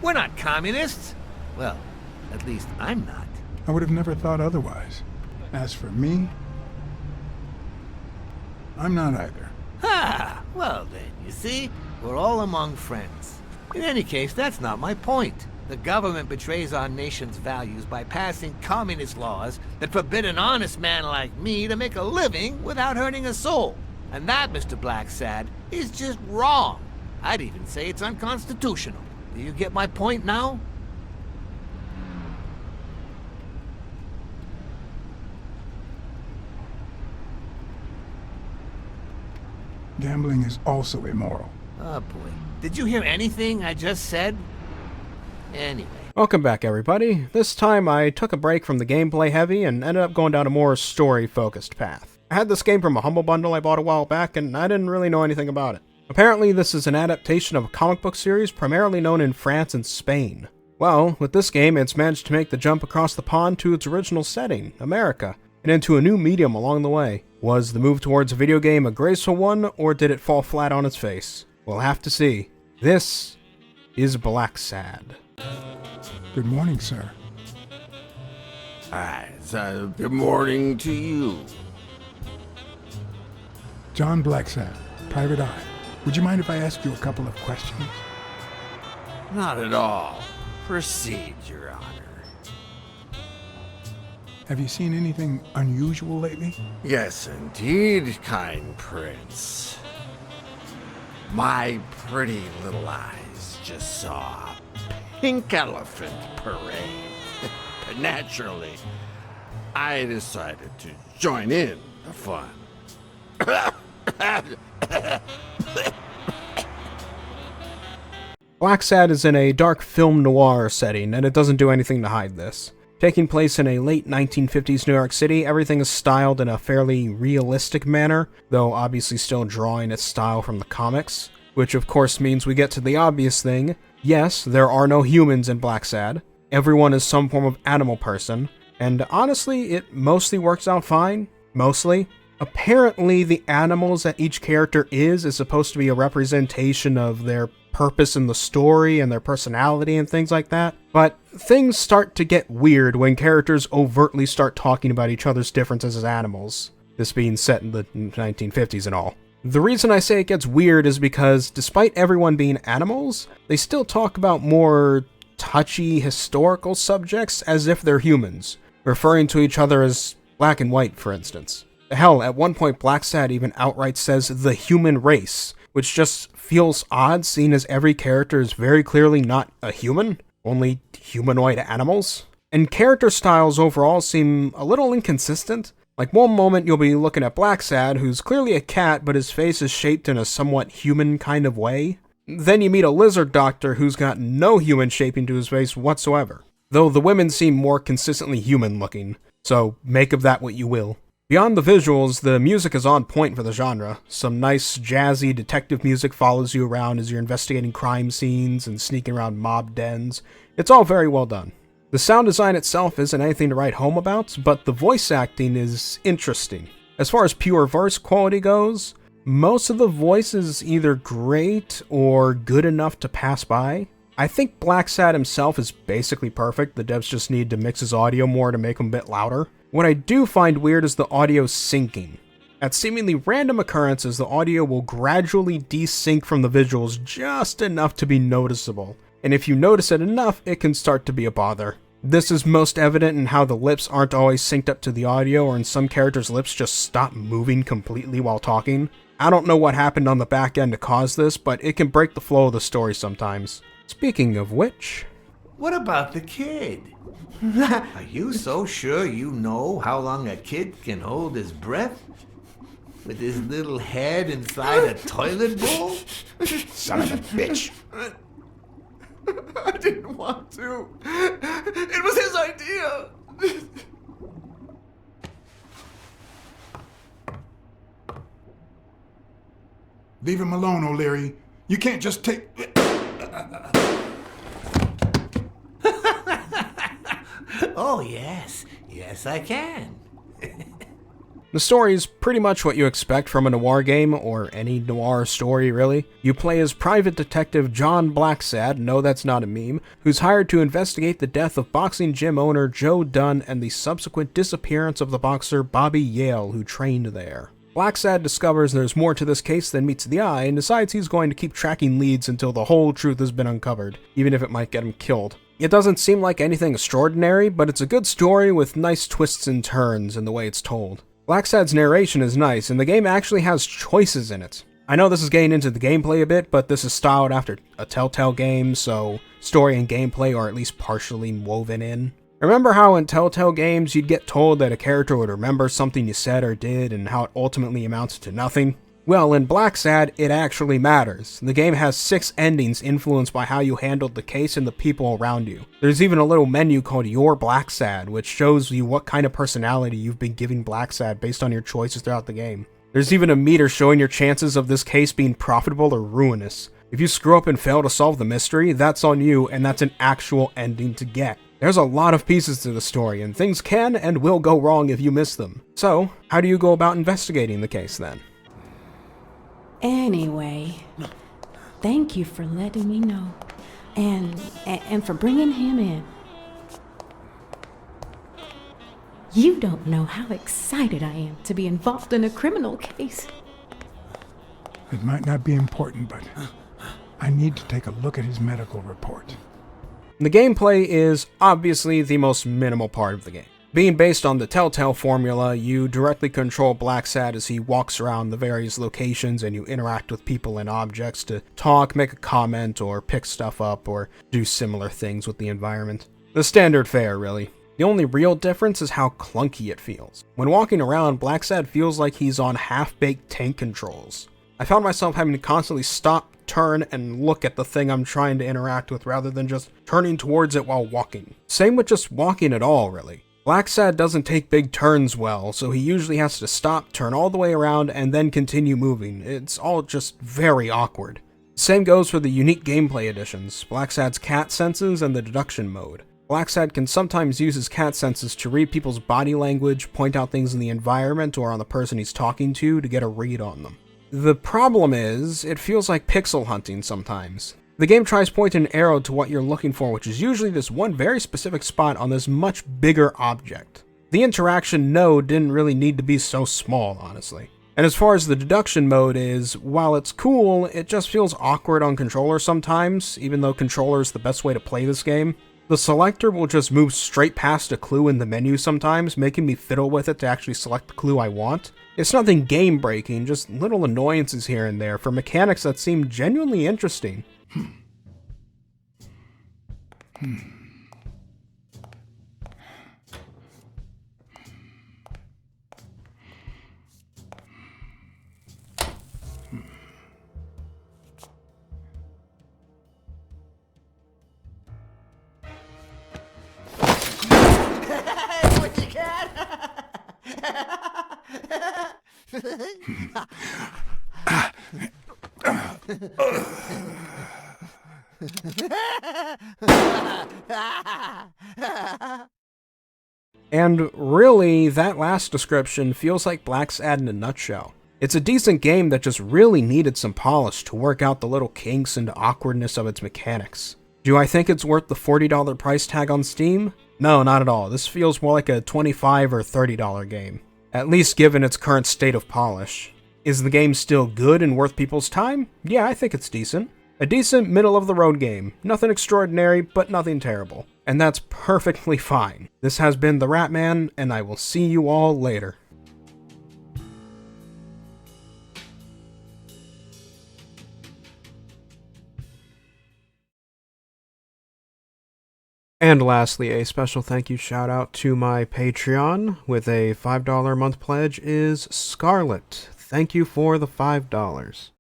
We're not communists. Well, at least I'm not. I would have never thought otherwise. As for me, I'm not either. Ah, well then, you see, we're all among friends. In any case, that's not my point. The government betrays our nation's values by passing communist laws that forbid an honest man like me to make a living without hurting a soul. And that, Mr. Blacksad, is just wrong. I'd even say it's unconstitutional. Do you get my point now? Gambling is also immoral. Oh boy. Did you hear anything I just said? Anyway. Welcome back, everybody. This time I took a break from the gameplay heavy and ended up going down a more story-focused path. I had this game from a Humble Bundle I bought a while back, and I didn't really know anything about it. Apparently, this is an adaptation of a comic book series primarily known in France and Spain. Well, with this game, it's managed to make the jump across the pond to its original setting, America, and into a new medium along the way. Was the move towards a video game a graceful one, or did it fall flat on its face? We'll have to see. This is Blacksad. Good morning, sir. Good morning to you. John Blacksad, Private Eye. Would you mind if I ask you a couple of questions? Not at all. Proceed, Your Honor. Have you seen anything unusual lately? Yes, indeed, kind prince. My pretty little eyes just saw a pink elephant parade. But naturally, I decided to join in the fun. Blacksad is in a dark film noir setting, and it doesn't do anything to hide this. Taking place in a late 1950s New York City, everything is styled in a fairly realistic manner, though obviously still drawing its style from the comics, which of course means we get to the obvious thing. Yes, there are no humans in Blacksad. Everyone is some form of animal person, and honestly, it mostly works out fine. Mostly. Apparently, the animals that each character is supposed to be a representation of their purpose in the story and their personality and things like that. But things start to get weird when characters overtly start talking about each other's differences as animals. This being set in the 1950s and all. The reason I say it gets weird is because despite everyone being animals, they still talk about more touchy historical subjects as if they're humans, referring to each other as black and white, for instance. Hell, at one point Blacksad even outright says the human race, which just feels odd seeing as every character is very clearly not a human, only humanoid animals. And character styles overall seem a little inconsistent. Like one moment you'll be looking at Blacksad, who's clearly a cat but his face is shaped in a somewhat human kind of way. Then you meet a lizard doctor who's got no human shaping to his face whatsoever. Though the women seem more consistently human looking, so make of that what you will. Beyond the visuals, the music is on point for the genre. Some nice, jazzy detective music follows you around as you're investigating crime scenes and sneaking around mob dens. It's all very well done. The sound design itself isn't anything to write home about, but the voice acting is interesting. As far as pure voice quality goes, most of the voice is either great or good enough to pass by. I think Blacksad himself is basically perfect. The devs just need to mix his audio more to make him a bit louder. What I do find weird is the audio syncing. At seemingly random occurrences, the audio will gradually desync from the visuals just enough to be noticeable. And if you notice it enough, it can start to be a bother. This is most evident in how the lips aren't always synced up to the audio, or in some characters' lips just stop moving completely while talking. I don't know what happened on the back end to cause this, but it can break the flow of the story sometimes. Speaking of which... What about the kid? Are you so sure you know how long a kid can hold his breath? With his little head inside a toilet bowl? Son of a bitch. I didn't want to. It was his idea. Leave him alone, O'Leary. You can't just take... Oh, yes. Yes, I can. The story is pretty much what you expect from a noir game, or any noir story really. You play as private detective John Blacksad, no that's not a meme, who's hired to investigate the death of boxing gym owner Joe Dunn and the subsequent disappearance of the boxer Bobby Yale, who trained there. Blacksad discovers there's more to this case than meets the eye and decides he's going to keep tracking leads until the whole truth has been uncovered, even if it might get him killed. It doesn't seem like anything extraordinary, but it's a good story with nice twists and turns in the way it's told. Blacksad's narration is nice, and the game actually has choices in it. I know this is getting into the gameplay a bit, but this is styled after a Telltale game, so story and gameplay are at least partially woven in. Remember how in Telltale games you'd get told that a character would remember something you said or did, and how it ultimately amounts to nothing? Well, in Blacksad, it actually matters. The game has 6 endings influenced by how you handled the case and the people around you. There's even a little menu called Your Blacksad, which shows you what kind of personality you've been giving Blacksad based on your choices throughout the game. There's even a meter showing your chances of this case being profitable or ruinous. If you screw up and fail to solve the mystery, that's on you, and that's an actual ending to get. There's a lot of pieces to the story, and things can and will go wrong if you miss them. So, how do you go about investigating the case then? Anyway, thank you for letting me know, and for bringing him in. You don't know how excited I am to be involved in a criminal case. It might not be important, but I need to take a look at his medical report. The gameplay is obviously the most minimal part of the game. Being based on the Telltale formula, you directly control Blacksad as he walks around the various locations and you interact with people and objects to talk, make a comment, or pick stuff up, or do similar things with the environment. The standard fare, really. The only real difference is how clunky it feels. When walking around, Blacksad feels like he's on half-baked tank controls. I found myself having to constantly stop, turn, and look at the thing I'm trying to interact with rather than just turning towards it while walking. Same with just walking at all, really. Blacksad doesn't take big turns well, so he usually has to stop, turn all the way around, and then continue moving. It's all just very awkward. Same goes for the unique gameplay additions, Blacksad's cat senses and the Deduction Mode. Blacksad can sometimes use his cat senses to read people's body language, point out things in the environment or on the person he's talking to get a read on them. The problem is, it feels like pixel hunting sometimes. The game tries pointing an arrow to what you're looking for, which is usually this one very specific spot on this much bigger object. The interaction node didn't really need to be so small, honestly. And as far as the deduction mode is, while it's cool, it just feels awkward on controller sometimes, even though controller is the best way to play this game. The selector will just move straight past a clue in the menu sometimes, making me fiddle with it to actually select the clue I want. It's nothing game-breaking, just little annoyances here and there for mechanics that seem genuinely interesting. What you got? And really, that last description feels like Blacksad in a nutshell. It's a decent game that just really needed some polish to work out the little kinks and awkwardness of its mechanics. Do I think it's worth the $40 price tag on Steam? No, not at all. This feels more like a $25 or $30 game. At least given its current state of polish. Is the game still good and worth people's time? Yeah, I think it's decent. A decent middle-of-the-road game. Nothing extraordinary, but nothing terrible. And that's perfectly fine. This has been TheRatMan, and I will see you all later. And lastly, a special thank you shout out to my Patreon with a $5 a month pledge is Scarlet. Thank you for the $5.